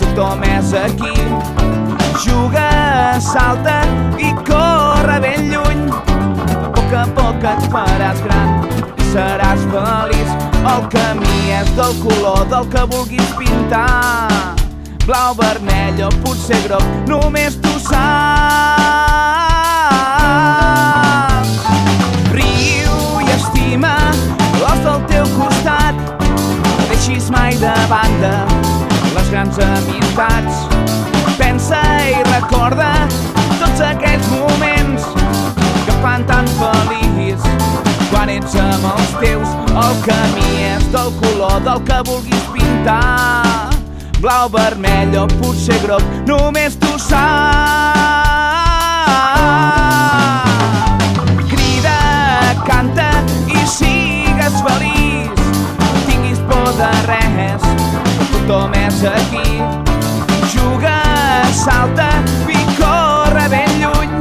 tothom és aquí. Juga, salta i corre ben lluny. A poc et faràs gran i seràs feliç. El camí és del color del que vulguis pintar, blau, vermell o potser groc, només tu saps. Riu i estima l'os del teu costat, no deixis mai de banda les grans amistats. Pensa i recorda tots aquells moments que fan tan feliç quan ets amb els teus. El camí és del color del que vulguis pintar, blau, vermell o potser groc, només tu saps. Crida, canta i sigues feliç, no tinguis por de res, tothom és aquí. Juga, salta i corre ben lluny.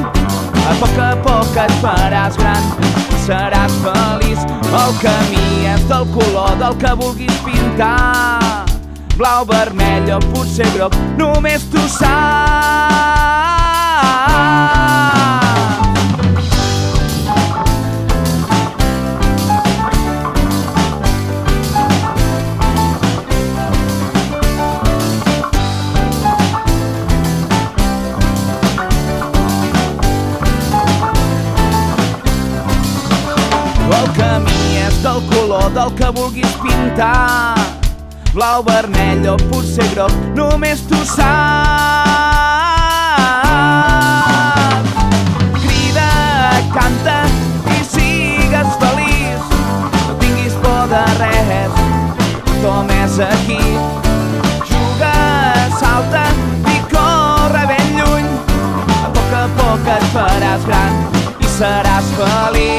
A poc et faràs gran i seràs feliç. El camí és del color del que vulguis pintar, blau, vermell o potser groc, només tu saps. El camí és del color del que vulguis pintar, blau, vermell o potser groc, només tu saps. Crida, canta i sigues feliç, no tinguis por de res, tothom és aquí. Juga, salta i corre ben lluny. A poc et faràs gran i seràs feliç.